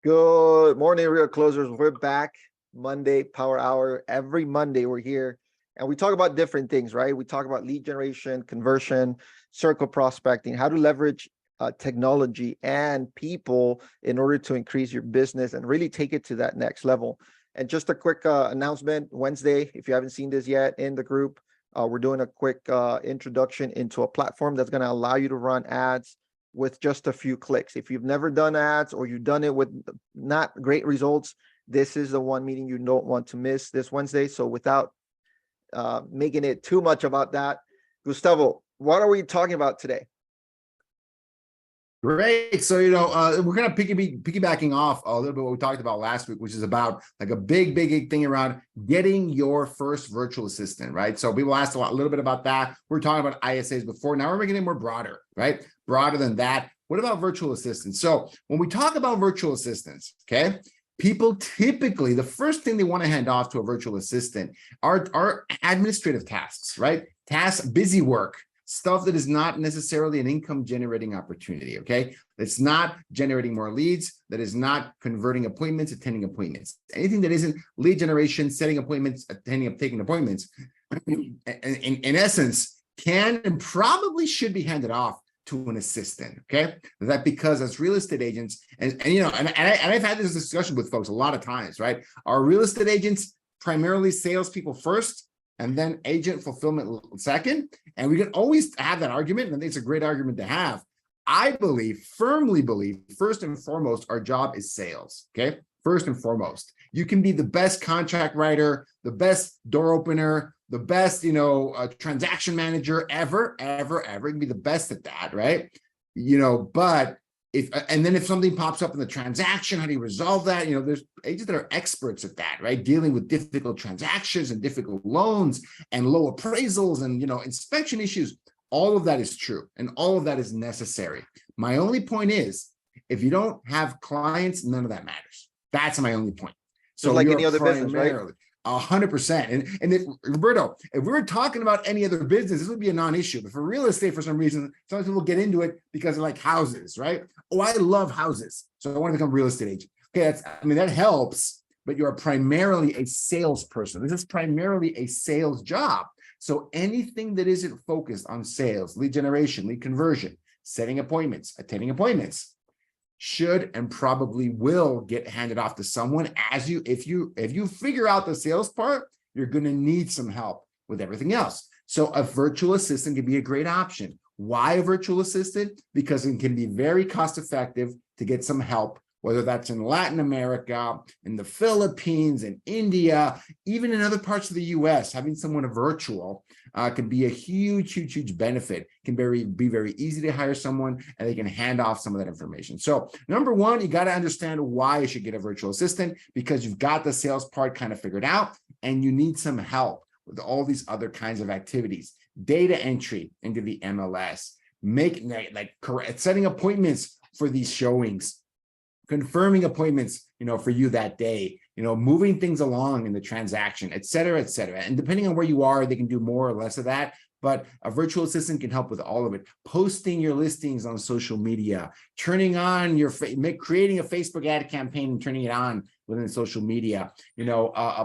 Good morning, Real Closers. We're back Monday, Power Hour. Every Monday, we're here and we talk about different things, right? We talk about lead generation, conversion, circle prospecting, how to leverage technology and people in order to increase your business and really take it to that next level. And just a quick announcement Wednesday, if you haven't seen this yet in the group, we're doing a quick introduction into a platform that's going to allow you to run ads with just a few clicks. If you've never done ads or you've done it with not great results, this is the one meeting you don't want to miss this Wednesday. So without making it too much about that, Gustavo, what are we talking about today? Great. So, we're going to piggybacking off a little bit what we talked about last week, which is about like a big thing around getting your first virtual assistant, right? So people asked a little bit about that. We're talking about ISAs before. Now we're making it more broader, right? Broader than that. What about virtual assistants? So when we talk about virtual assistants, okay, people typically, the first thing they want to hand off to a virtual assistant are administrative tasks, right? Tasks, busy work. Stuff that is not necessarily an income generating opportunity, okay? That's not generating more leads, that is not converting appointments, attending appointments. Anything that isn't lead generation, setting appointments, taking appointments, in essence, can and probably should be handed off to an assistant, okay? That because as real estate agents, and I've had this discussion with folks a lot of times, right? Are real estate agents primarily salespeople first, and then agent fulfillment second? And we can always have that argument, and I think it's a great argument to have. I firmly believe, first and foremost, our job is sales, okay? First and foremost. You can be the best contract writer, the best door opener, the best, transaction manager ever. You can be the best at that, right? But if something pops up in the transaction, how do you resolve that? There's agents that are experts at that, right? Dealing with difficult transactions and difficult loans and low appraisals and, inspection issues. All of that is true. And all of that is necessary. My only point is, if you don't have clients, none of that matters. That's my only point. So like any other business, right? 100%. And Roberto, if we were talking about any other business, this would be a non-issue. But for real estate, for some reason, some people get into it because they like houses, right? Oh, I love houses, so I want to become a real estate agent. Okay, that helps, but you're primarily a salesperson. This is primarily a sales job. So anything that isn't focused on sales, lead generation, lead conversion, setting appointments, attending appointments, should and probably will get handed off to someone. If you figure out the sales part, you're going to need some help with everything else. So a virtual assistant can be a great option. Why a virtual assistant? Because it can be very cost effective to get some help, whether that's in Latin America, in the Philippines, in India, even in other parts of the US. Having someone virtual can be a huge benefit. Can be very easy to hire someone, and they can hand off some of that information. So number one, you got to understand why you should get a virtual assistant, because you've got the sales part kind of figured out, and you need some help with all these other kinds of activities. Data entry into the MLS, setting appointments for these showings, confirming appointments, for you that day, moving things along in the transaction, et cetera, et cetera. And depending on where you are, they can do more or less of that. But a virtual assistant can help with all of it. Posting your listings on social media, turning on creating a Facebook ad campaign and turning it on within social media,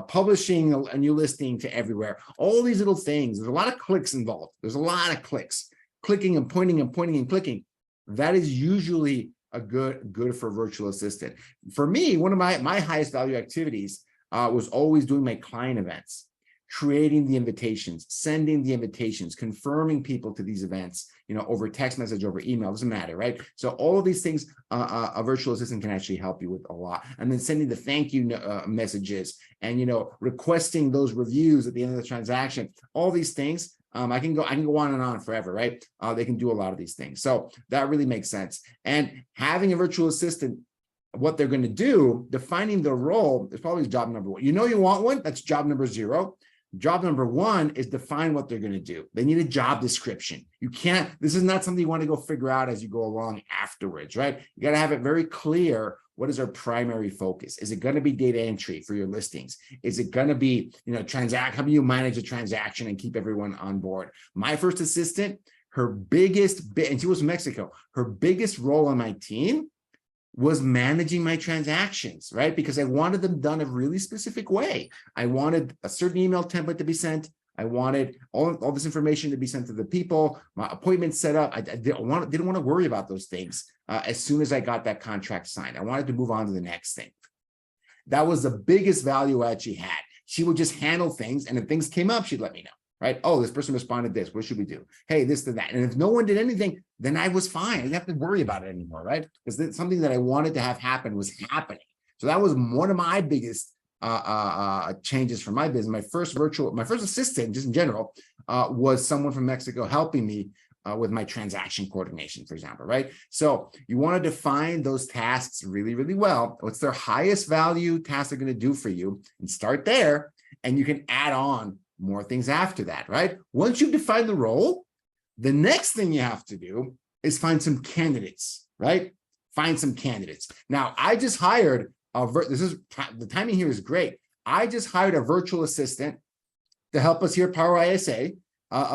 publishing a new listing to everywhere. All these little things. There's a lot of clicks involved. There's a lot of clicks, clicking and pointing and pointing and clicking. That is usually a good for a virtual assistant. For me, one of my highest value activities was always doing my client events, creating the invitations, sending the invitations, confirming people to these events, over text message, over email, doesn't matter, right? So all of these things, a virtual assistant can actually help you with a lot. And then sending the thank you messages and, requesting those reviews at the end of the transaction, all these things. I can go on and on forever, right? They can do a lot of these things. So that really makes sense. And having a virtual assistant, what they're going to do, defining the role is probably job number one. You want one, that's job number 0. Job number 1 is define what they're going to do. They need a job description. This is not something you want to go figure out as you go along afterwards, right? You got to have it very clear. What is our primary focus? Is it going to be data entry for your listings? Is it going to be, how do you manage a transaction and keep everyone on board? My first assistant, and she was from Mexico, her biggest role on my team was managing my transactions, right? Because I wanted them done a really specific way. I wanted a certain email template to be sent. I wanted all this information to be sent to the people, my appointments set up. I didn't want to worry about those things as soon as I got that contract signed. I wanted to move on to the next thing. That was the biggest value add she had. She would just handle things, and if things came up, she'd let me know, right? Oh, this person responded this. What should we do? Hey, this to that. And if no one did anything, then I was fine. I didn't have to worry about it anymore, right? Because something that I wanted to have happen was happening. So that was one of my biggest changes for my business. My first assistant, just in general, was someone from Mexico helping me with my transaction coordination, for example, right? So you want to define those tasks really, really well. What's their highest value task they're going to do for you, and start there, and you can add on more things after that, right? Once you've defined the role, the next thing you have to do is find some candidates, right? Find some candidates. Now, I just hired the timing here is great. I just hired a virtual assistant to help us here at Power ISA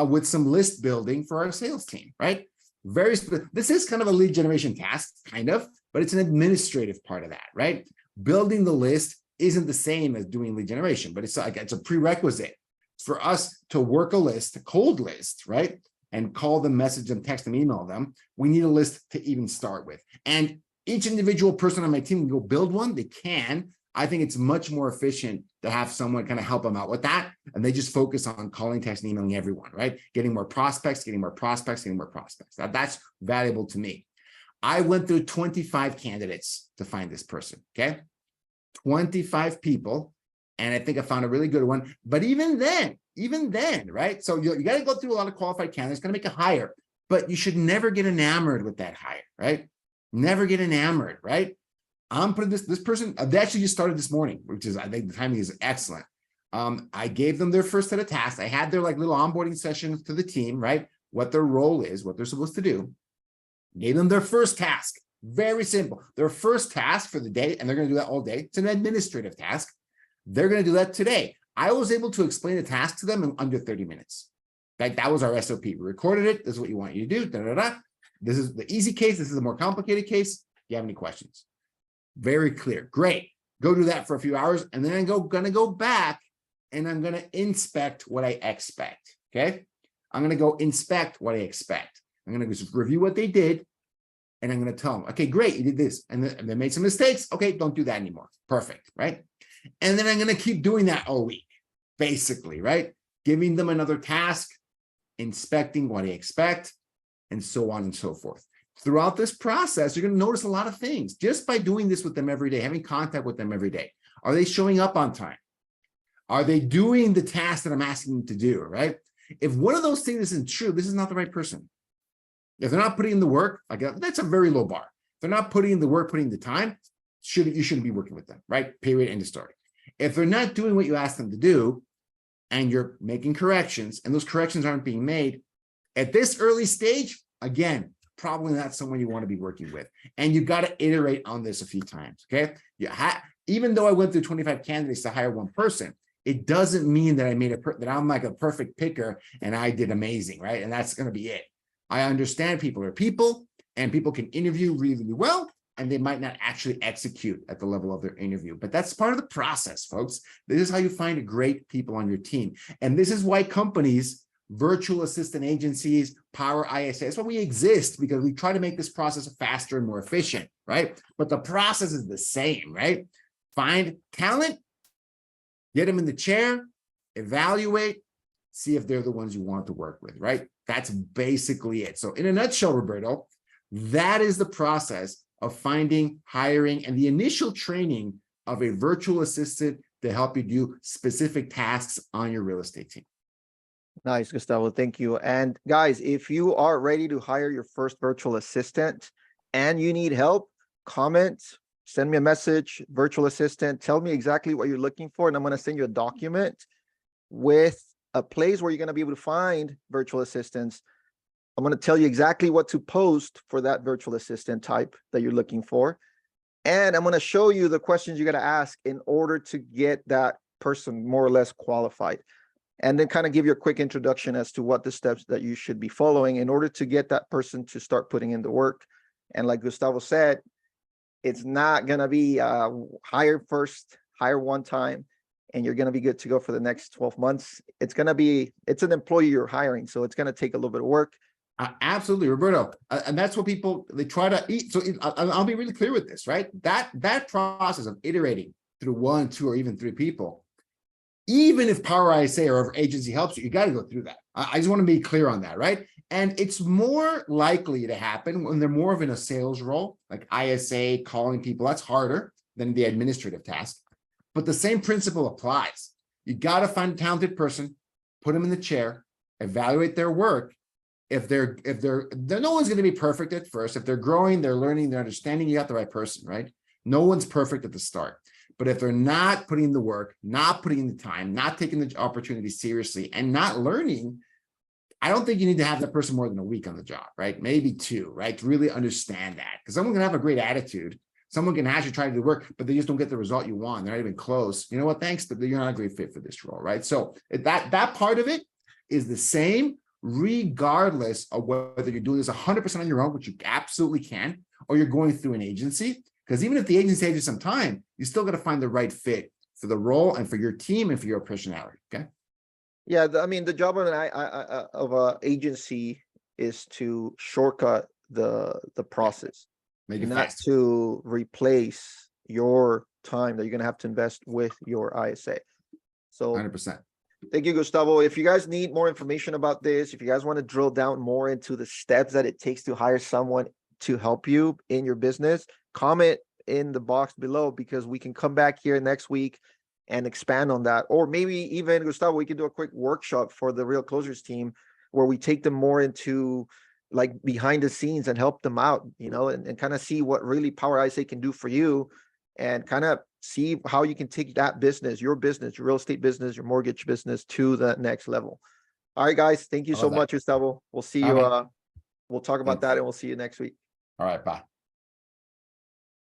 with some list building for our sales team, right? This is kind of a lead generation task, kind of, but it's an administrative part of that, right? Building the list isn't the same as doing lead generation, but it's a prerequisite for us to work a list, a cold list, right? And call them, message them, text them, email them. We need a list to even start with. And each individual person on my team can go build one. They can. I think it's much more efficient to have someone kind of help them out with that. And they just focus on calling, texting, emailing everyone, right? Getting more prospects, getting more prospects, getting more prospects. That's valuable to me. I went through 25 candidates to find this person, okay? 25 people. And I think I found a really good one. But even then, right? So you got to go through a lot of qualified candidates, going to make a hire, but you should never get enamored with that hire, right? Never get enamored, right? I'm putting this person, they actually just started this morning, which is, I think the timing is excellent. I gave them their first set of tasks. I had their like little onboarding sessions to the team, right? What their role is, what they're supposed to do. Gave them their first task. Very simple. Their first task for the day, and they're going to do that all day. It's an administrative task. They're going to do that today. I was able to explain the task to them in under 30 minutes. Like that was our SOP. We recorded it. This is what you want you to do. Da, da, da. This is the easy case. This is the more complicated case. Do you have any questions? Very clear. Great. Go do that for a few hours. And then I'm going to go back and I'm going to inspect what I expect. Okay. I'm going to go inspect what I expect. I'm going to just review what they did. And I'm going to tell them, okay, great. You did this. And they made some mistakes. Okay. Don't do that anymore. Perfect. Right. And then I'm going to keep doing that all week, basically, right? Giving them another task, inspecting what I expect, and so on and so forth. Throughout this process, you're going to notice a lot of things just by doing this with them every day, having contact with them every day. Are they showing up on time? Are they doing the task that I'm asking them to do, right? If one of those things isn't true, this is not the right person. If they're not putting in the work, that's a very low bar. If they're not putting in the work, putting in the time, you shouldn't be working with them, right? Period, end of story. If they're not doing what you ask them to do, and you're making corrections, and those corrections aren't being made at this early stage, again, probably not someone you want to be working with. And you got to iterate on this a few times, okay? Even though I went through 25 candidates to hire one person, it doesn't mean that that I'm like a perfect picker and I did amazing, right? And that's going to be it. I understand people are people, and people can interview really, really well, and they might not actually execute at the level of their interview. But that's part of the process, folks. This is how you find great people on your team. And this is why companies, virtual assistant agencies, Power ISA, that's why we exist, because we try to make this process faster and more efficient, right? But the process is the same, right? Find talent, get them in the chair, evaluate, see if they're the ones you want to work with, right? That's basically it. So in a nutshell, Roberto, that is the process of finding, hiring, and the initial training of a virtual assistant to help you do specific tasks on your real estate team. Nice, Gustavo. Thank you. And guys, if you are ready to hire your first virtual assistant and you need help, comment, send me a message, virtual assistant, tell me exactly what you're looking for. And I'm going to send you a document with a place where you're going to be able to find virtual assistants. I'm going to tell you exactly what to post for that virtual assistant type that you're looking for. And I'm going to show you the questions you got to ask in order to get that person more or less qualified. And then kind of give you a quick introduction as to what the steps that you should be following in order to get that person to start putting in the work. And like Gustavo said, It's not gonna be hire first, hire one time, and you're gonna be good to go for the next 12 months. It's an employee you're hiring, so it's gonna take a little bit of work. Absolutely, Roberto, and that's what people they try to eat. So I'll be really clear with this, right? That process of iterating through 1, 2, or even 3 people, even if Power ISA or agency helps you, you got to go through that. I just want to be clear on that, right? And it's more likely to happen when they're more of in a sales role, like ISA, calling people. That's harder than the administrative task, but the same principle applies. You got to find a talented person, put them in the chair, evaluate their work. If they're no one's going to be perfect at first. If they're growing, they're learning, they're understanding, you got the right person, right? No one's perfect at the start. But if they're not putting in the work, not putting in the time, not taking the opportunity seriously, and not learning, I don't think you need to have that person more than a week on the job, right? Maybe 2, right? To really understand that. Because someone can have a great attitude. Someone can actually try to do work, but they just don't get the result you want. They're not even close. You know what? Thanks, but you're not a great fit for this role, right? So that part of it is the same, regardless of whether you're doing this 100% on your own, which you absolutely can, or you're going through an agency. Because even if the agency saves you some time, you still got to find the right fit for the role and for your team and for your personality. Okay. Yeah, I mean, the job of an agency is to shortcut the process, Make it not fast. to replace your time that you're gonna have to invest with your ISA. So 100%. thank you, Gustavo. If you guys need more information about this, if you guys want to drill down more into the steps that it takes to hire someone to help you in your business, comment in the box below, because we can come back here next week and expand on that. Or maybe even, Gustavo, we can do a quick workshop for the Real Closers team where we take them more into like behind the scenes and help them out, and kind of see what really Power ISA can do for you, and kind of see how you can take that business, your real estate business, your mortgage business to the next level. All right, guys. Thank you so much, Gustavo. We'll see you. All right. We'll talk about Thanks. that, and we'll see you next week. All right. Bye.